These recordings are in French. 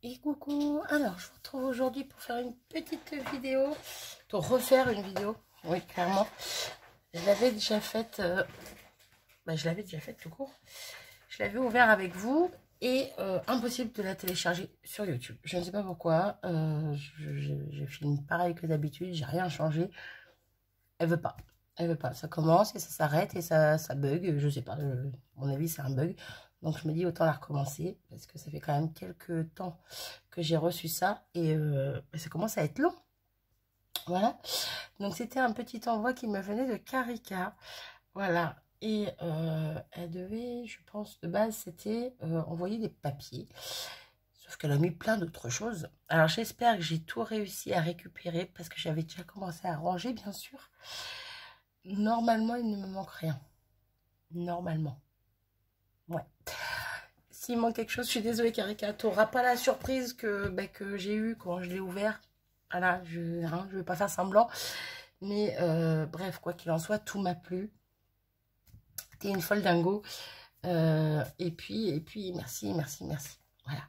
Et coucou, alors je vous retrouve aujourd'hui pour faire une petite vidéo, pour refaire une vidéo, oui clairement, je l'avais déjà faite, tout court, je l'avais ouvert avec vous et impossible de la télécharger sur YouTube, je ne sais pas pourquoi, je filme pareil que d'habitude, j'ai rien changé, elle veut pas. Elle veut pas, ça commence et ça s'arrête et ça bug, je sais pas, à mon avis c'est un bug. Donc je me dis autant la recommencer parce que ça fait quand même quelques temps que j'ai reçu ça et ça commence à être long. Voilà, donc c'était un petit envoi qui me venait de Carica. Voilà, et elle devait, je pense, de base c'était envoyer des papiers. Sauf qu'elle a mis plein d'autres choses. Alors j'espère que j'ai tout réussi à récupérer parce que j'avais déjà commencé à ranger bien sûr. Normalement, il ne me manque rien. Normalement. Ouais. S'il manque quelque chose, je suis désolée, Carica. Tu n'auras pas la surprise que j'ai eue quand je l'ai ouvert. Voilà, je ne vais pas faire semblant. Mais bref, quoi qu'il en soit, tout m'a plu. T'es une folle dingo. Et puis, merci, merci, merci. Voilà.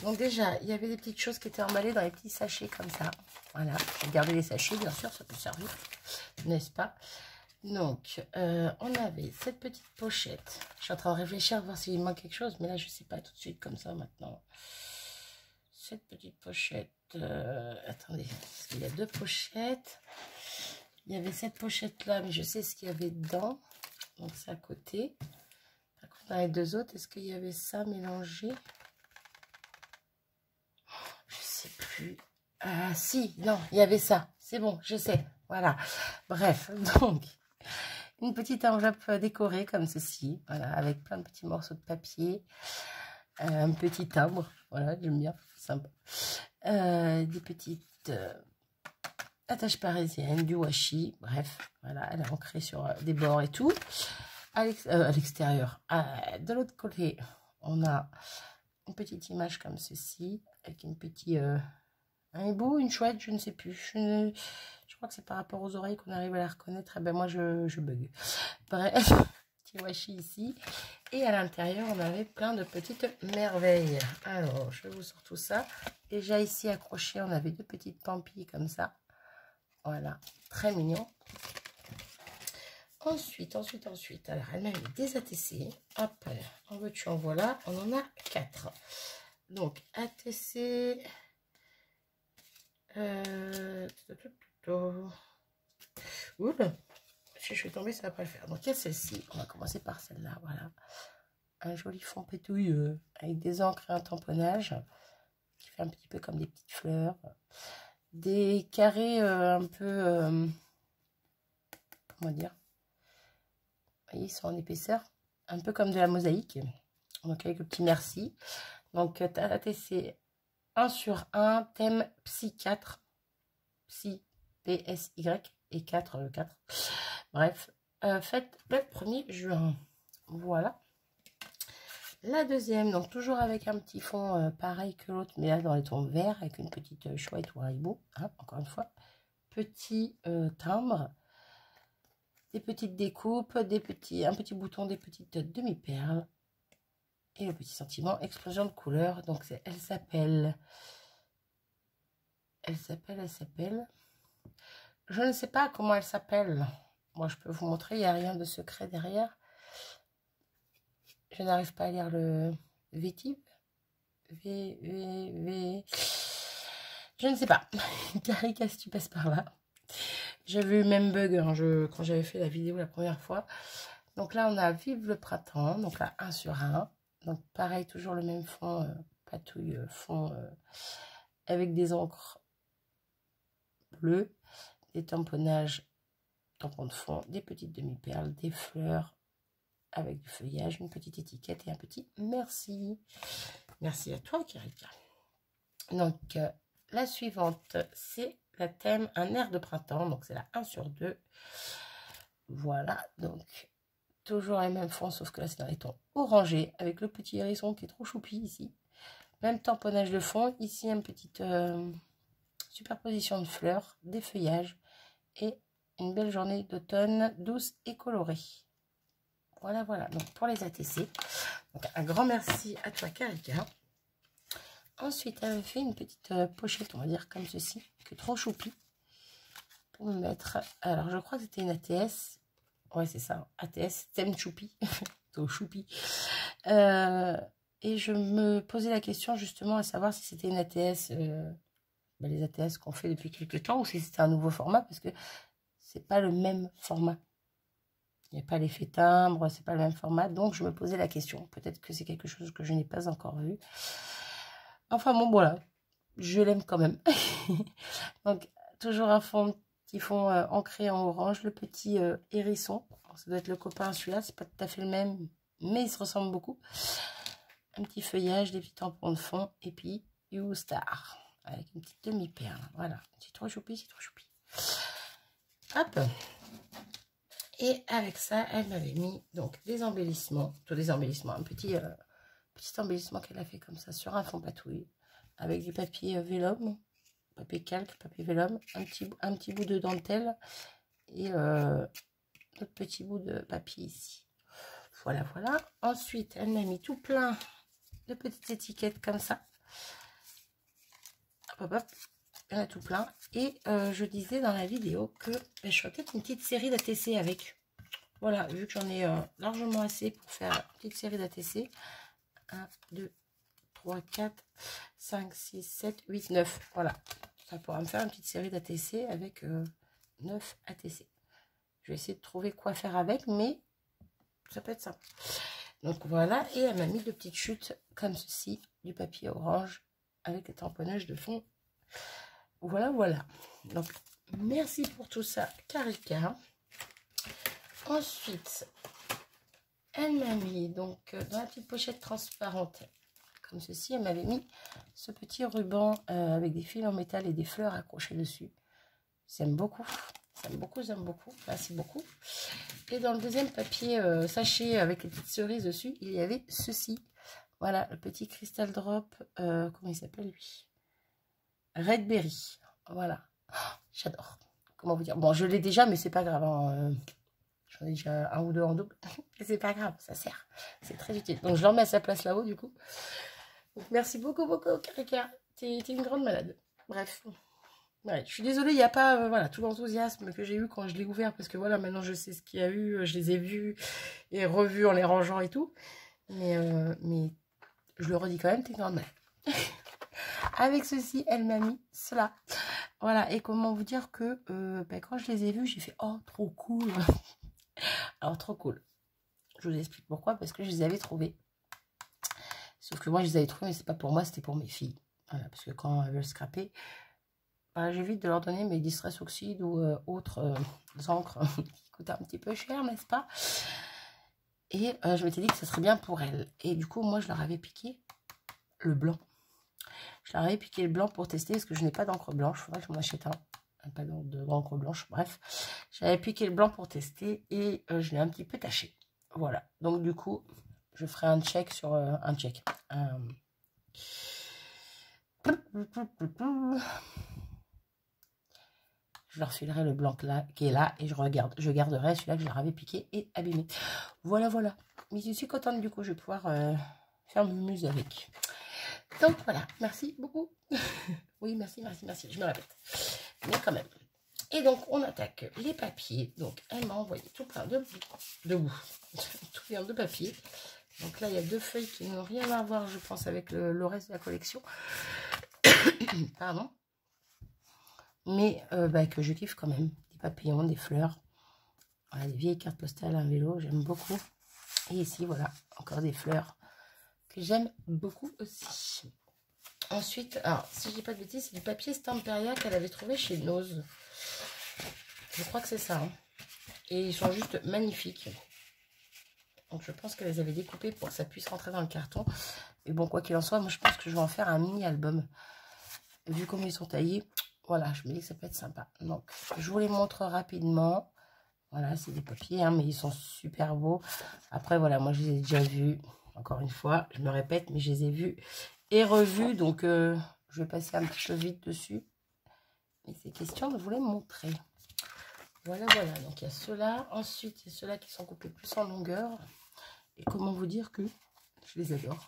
Donc déjà, il y avait des petites choses qui étaient emballées dans les petits sachets comme ça. Voilà. J'ai gardé les sachets, bien sûr, ça peut servir. N'est-ce pas? Donc, on avait cette petite pochette. Je suis en train de réfléchir à voir s'il manque quelque chose, mais là, je ne sais pas tout de suite comme ça maintenant. Cette petite pochette. Attendez, parce qu'il y a deux pochettes. Il y avait cette pochette-là, mais je sais ce qu'il y avait dedans. Donc, c'est à côté. Par contre, dans les deux autres, est-ce qu'il y avait ça mélangé? Je ne sais plus. Ah, si, non, il y avait ça. C'est bon, je sais. Voilà. Bref, donc... une petite enveloppe décorée comme ceci, voilà, avec plein de petits morceaux de papier, un petit timbre, voilà, j'aime bien, sympa. Des petites attaches parisiennes, du washi, bref, voilà, elle est ancrée sur des bords et tout. À l'extérieur, de l'autre côté, on a une petite image comme ceci, avec une petite... un hibou, une chouette, je ne sais plus. Je crois que c'est par rapport aux oreilles qu'on arrive à la reconnaître. Eh ben moi, je bug. Bref, petit washi ici. Et à l'intérieur, on avait plein de petites merveilles. Alors, je vous sors tout ça. Déjà ici accroché, on avait deux petites pampilles comme ça. Voilà, très mignon. Ensuite, alors elle m'a mis des ATC. Hop, en veux-tu, en voilà. On en a 4. Donc, ATC... Oups, si je suis tombée, ça va pas le faire. Donc, il y a celle-ci. On va commencer par celle-là. Voilà. Un joli fond pétouille avec des encres et un tamponnage qui fait un petit peu comme des petites fleurs. Des carrés un peu... comment dire? Vous voyez, ils sont en épaisseur. Un peu comme de la mosaïque. Donc, avec le petit merci. Donc, c'est 1 sur 1, thème Psy 4. Psy, PSY et 4, 4. Bref, faites le 1er juin. Voilà. La deuxième, donc toujours avec un petit fond pareil que l'autre, mais là dans les tons verts, avec une petite chouette ou un hibou, hein, encore une fois. Petit timbre, des petites découpes, un petit bouton, des petites demi-perles. Et le petit sentiment, explosion de couleurs. Donc elle s'appelle... Je ne sais pas comment elle s'appelle. Moi, je peux vous montrer, il n'y a rien de secret derrière. Je n'arrive pas à lire le V-type. Je ne sais pas. Carica, si tu passes par là. J'avais eu le même bug hein, quand j'avais fait la vidéo la première fois. Donc là, on a Vive le printemps. Donc là, 1 sur 1. Donc pareil, toujours le même fond, patouille fond avec des encres bleues, des tamponnages, tampons de fond, des petites demi-perles, des fleurs avec du feuillage, une petite étiquette et un petit merci. Merci à toi, Carica. Donc, la suivante, c'est la thème Un air de printemps. Donc, c'est la 1 sur 2. Voilà, donc, toujours les mêmes fonds, sauf que là, c'est dans les tons orangés, avec le petit hérisson qui est trop choupi ici. Même tamponnage de fond. Ici, une petite superposition de fleurs, des feuillages et une belle journée d'automne douce et colorée. Voilà, voilà. Donc, pour les ATC, donc, un grand merci à toi, Carica. Ensuite, elle me fait une petite pochette, on va dire comme ceci, que trop choupi. Pour me mettre... Alors, je crois que c'était une ATS. Ouais, c'est ça, ATS, thème choupi. Trop choupi. Et je me posais la question justement à savoir si c'était une ATS, les ATS qu'on fait depuis quelques temps, ou si c'était un nouveau format, parce que c'est pas le même format. Il n'y a pas l'effet timbre, c'est pas le même format, donc je me posais la question. Peut-être que c'est quelque chose que je n'ai pas encore vu. Enfin bon, voilà, je l'aime quand même. Donc, toujours un petit fond ancré en orange, le petit hérisson. Ça doit être le copain celui-là, c'est pas tout à fait le même, mais il se ressemble beaucoup. Un petit feuillage, des petits tampons de fond, et puis You Star, avec une petite demi-perle. Voilà, c'est trop choupi, c'est trop choupi. Hop. Et avec ça, elle m'avait mis donc des embellissements, tous des embellissements, un petit embellissement qu'elle a fait comme ça sur un fond patouille, avec du papier vélum, papier calque, papier vélum, un petit bout de dentelle et notre petit bout de papier ici. Voilà, voilà. Ensuite, elle m'a mis tout plein de petites étiquettes comme ça. Hop, hop, il y en a tout plein. Et je disais dans la vidéo que je ferais peut-être une petite série d'ATC avec. Voilà, vu que j'en ai largement assez pour faire une petite série d'ATC. 1, 2, 3, 4, 5, 6, 7, 8, 9. Voilà, ça pourra me faire une petite série d'ATC avec 9 ATC. Je vais essayer de trouver quoi faire avec, mais ça peut être ça. Donc voilà, et elle m'a mis de petites chutes comme ceci, du papier orange avec les tamponnages de fond. Voilà, voilà. Donc, merci pour tout ça, Karika. Ensuite, elle m'a mis, donc, dans la petite pochette transparente, comme ceci, elle m'avait mis ce petit ruban avec des fils en métal et des fleurs accrochées dessus. J'aime beaucoup. J'aime beaucoup, j'aime beaucoup. Merci beaucoup. Et dans le deuxième papier sachet avec les petites cerises dessus, il y avait ceci. Voilà, le petit Crystal Drop. Comment il s'appelle lui? Red Berry. Voilà. Oh, j'adore. Comment vous dire? Bon, je l'ai déjà, mais c'est pas grave. Hein. J'en ai déjà un ou deux en double. Mais c'est pas grave, ça sert. C'est très utile. Donc, je le remets à sa place là-haut, du coup. Donc, merci beaucoup, beaucoup, Karika. T'es une grande malade. Bref. Ouais, je suis désolée, il n'y a pas voilà, tout l'enthousiasme que j'ai eu quand je l'ai ouvert. Parce que voilà, maintenant, je sais ce qu'il y a eu. Je les ai vus et revus en les rangeant et tout. Mais je le redis quand même, t'es une grande malade. Avec ceci, elle m'a mis cela. Voilà, et comment vous dire que quand je les ai vus, j'ai fait « Oh, trop cool !» Alors, trop cool. Je vous explique pourquoi, parce que je les avais trouvés. Sauf que moi, je les avais trouvés, mais c'est pas pour moi, c'était pour mes filles. Voilà, parce que quand elles veulent scraper, bah, j'évite de leur donner mes Distress Oxide ou autres encres qui coûtent un petit peu cher, n'est-ce pas? Et je m'étais dit que ça serait bien pour elles. Et du coup, moi, je leur avais piqué le blanc. Je leur avais piqué le blanc pour tester, parce que je n'ai pas d'encre blanche. Il faudrait que je m'en achète un panneau d'encre blanche. Bref, j'avais piqué le blanc pour tester et je l'ai un petit peu taché. Voilà. Donc, du coup, je ferai un check sur un check. Je leur filerai le blanc là, qui est là et je garderai celui-là que je leur avais piqué et abîmé. Voilà, voilà. Mais je suis contente, du coup, je vais pouvoir faire mon muse avec. Donc voilà, merci beaucoup. Oui, merci, merci, merci, je me répète. Mais quand même. Et donc, on attaque les papiers. Donc, elle m'a envoyé tout plein de tout plein de papiers. Donc là, il y a deux feuilles qui n'ont rien à voir, je pense, avec le reste de la collection. Pardon. Mais que je kiffe quand même. Des papillons, des fleurs. Voilà, des vieilles cartes postales, un vélo, j'aime beaucoup. Et ici, voilà, encore des fleurs que j'aime beaucoup aussi. Ensuite, alors, si je dis pas de bêtises, c'est du papier Stamperia qu'elle avait trouvé chez Nose. Je crois que c'est ça. Hein. Et ils sont juste magnifiques. Donc, je pense qu'elle les avait découpés pour que ça puisse rentrer dans le carton. Mais bon, quoi qu'il en soit, moi, je pense que je vais en faire un mini-album. Vu comment ils sont taillés, voilà, je me dis que ça peut être sympa. Donc, je vous les montre rapidement. Voilà, c'est des papiers, hein, mais ils sont super beaux. Après, voilà, moi, je les ai déjà vus. Encore une fois, je me répète, mais je les ai vus et revus. Donc, je vais passer un petit peu vite dessus. Mais c'est question de vous les montrer. Voilà, voilà. Donc, il y a ceux-là. Ensuite, il y a ceux-là qui sont coupés plus en longueur. Et comment vous dire que je les adore.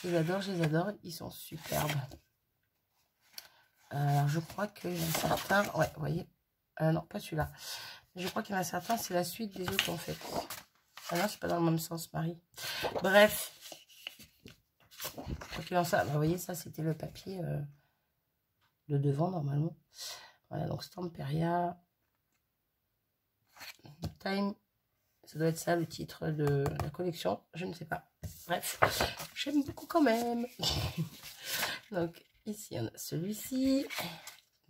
Je les adore, ils sont superbes. Alors, je crois qu'il y en a certains... Ouais, vous voyez. Non, pas celui-là. Je crois qu'il y en a certains, c'est la suite des autres, en fait. Ah non, c'est pas dans le même sens, Marie. Bref. Ça, vous voyez, ça, c'était le papier de devant, normalement. Voilà, donc Stamperia. Time. Ça doit être ça, le titre de la collection. Je ne sais pas. Bref, j'aime beaucoup quand même. Donc, ici, on a celui-ci.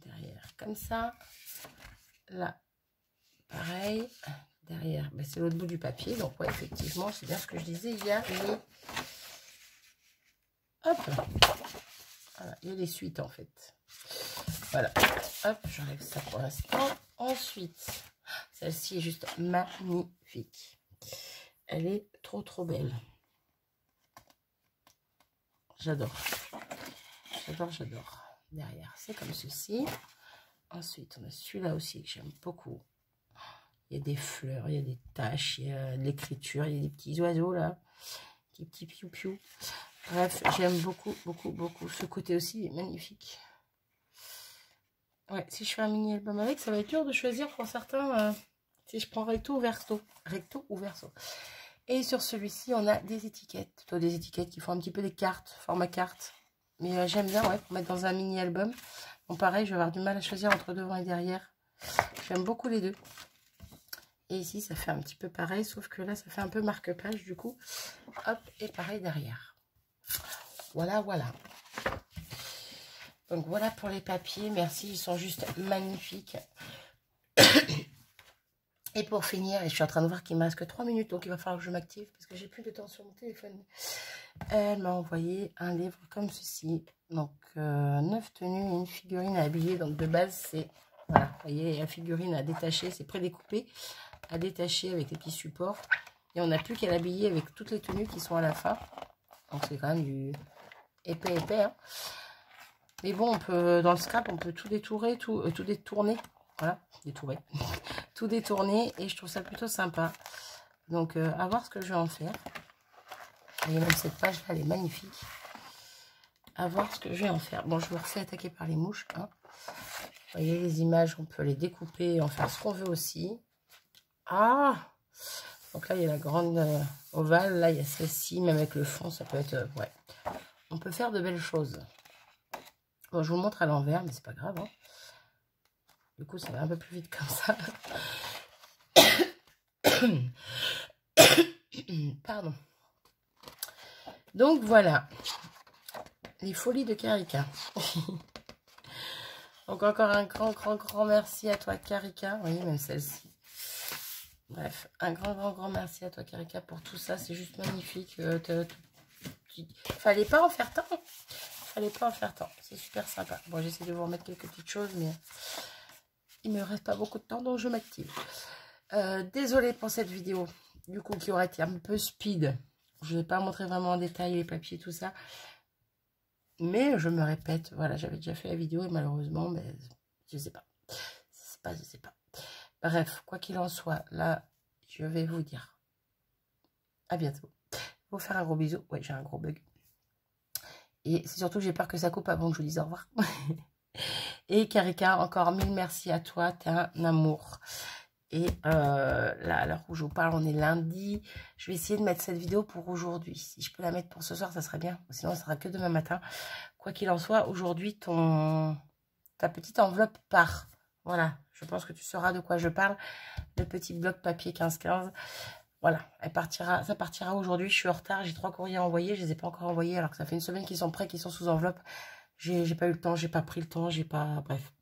Derrière, comme ça. Là, pareil. Derrière, ben, c'est l'autre bout du papier. Donc, ouais, effectivement, c'est bien ce que je disais. Il y a les... Hop. Voilà, il y a les suites, en fait. Voilà. Hop, j'enlève ça pour l'instant. Ensuite, celle-ci est juste magnifique. Elle est trop, trop belle. J'adore. J'adore. Derrière, c'est comme ceci. Ensuite, on a celui-là aussi que j'aime beaucoup. Il y a des fleurs, il y a des taches, il y a de l'écriture, il y a des petits oiseaux là. Des petits piou-piou. Bref, j'aime beaucoup, beaucoup, beaucoup. Ce côté aussi est magnifique. Ouais, si je fais un mini album avec, ça va être dur de choisir pour certains si je prends recto ou verso. Recto ou verso. Et sur celui-ci, on a des étiquettes. Plutôt des étiquettes qui font un petit peu des cartes, format carte. Mais j'aime bien, ouais, pour mettre dans un mini album. Bon, pareil, je vais avoir du mal à choisir entre devant et derrière. J'aime beaucoup les deux. Et ici, ça fait un petit peu pareil, sauf que là, ça fait un peu marque-page, du coup. Hop, et pareil derrière. Voilà, voilà. Donc, voilà pour les papiers. Merci, ils sont juste magnifiques. Et pour finir, et je suis en train de voir qu'il me reste que 3 minutes, donc il va falloir que je m'active, parce que j'ai plus de temps sur mon téléphone. Elle m'a envoyé un livre comme ceci. Donc, 9 tenues et une figurine à habiller. Donc, de base, c'est... Voilà, vous voyez, la figurine à détacher, c'est prédécoupé, à détacher avec les petits supports. Et on n'a plus qu'à l'habiller avec toutes les tenues qui sont à la fin. Donc, c'est quand même du épais, hein. Mais bon, on peut, dans le scrap, on peut tout détourer, tout détourner. Voilà, détourer. Tout détourner, et je trouve ça plutôt sympa. Donc, à voir ce que je vais en faire. Et même cette page-là, elle est magnifique. À voir ce que je vais en faire. Bon, je me refais attaquer par les mouches, hein. Vous voyez, les images, on peut les découper et en faire ce qu'on veut aussi. Ah! Donc là, il y a la grande ovale. Là, il y a celle-ci, même avec le fond, ça peut être... ouais. On peut faire de belles choses. Bon, je vous montre à l'envers, mais c'est pas grave, hein. Du coup, ça va un peu plus vite comme ça. Pardon. Donc, voilà. Les folies de Karika. Donc, encore un grand merci à toi, Karika. Oui, même celle-ci. Bref, un grand merci à toi, Karika, pour tout ça. C'est juste magnifique. Fallait pas en faire tant. C'est super sympa. Bon, j'essaie de vous remettre quelques petites choses, mais il me reste pas beaucoup de temps, donc je m'active. Désolée pour cette vidéo, du coup, qui aurait été un peu speed. Je ne vais pas montrer vraiment en détail les papiers, tout ça. Mais je me répète, voilà, j'avais déjà fait la vidéo et malheureusement, mais je sais pas. Je sais pas. Bref, quoi qu'il en soit, là, je vais vous dire à bientôt. Vous faire un gros bisou. Ouais, j'ai un gros bug. Et c'est surtout que j'ai peur que ça coupe avant que je vous dise au revoir. Et Karika, encore 1000 merci à toi, t'es un amour. Et là, à l'heure où je vous parle, on est lundi. Je vais essayer de mettre cette vidéo pour aujourd'hui. Si je peux la mettre pour ce soir, ça serait bien. Sinon, ça sera que demain matin. Quoi qu'il en soit, aujourd'hui, ta petite enveloppe part. Voilà, je pense que tu sauras de quoi je parle. Le petit bloc papier 15-15. Voilà, ça partira aujourd'hui. Je suis en retard, j'ai 3 courriers à envoyer. Je ne les ai pas encore envoyés alors que ça fait une semaine qu'ils sont prêts, qu'ils sont sous enveloppe. J'ai pas eu le temps, j'ai pas pris le temps, j'ai pas... Bref.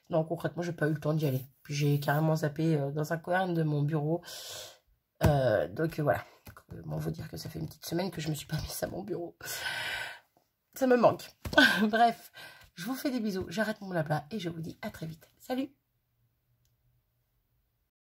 Donc concrètement, j'ai pas eu le temps d'y aller. Puis j'ai carrément zappé dans un coin de mon bureau. Donc voilà. Comment vous dire que ça fait une petite semaine que je me suis pas mise à mon bureau. Ça me manque. Bref, je vous fais des bisous. J'arrête mon blabla et je vous dis à très vite. Salut!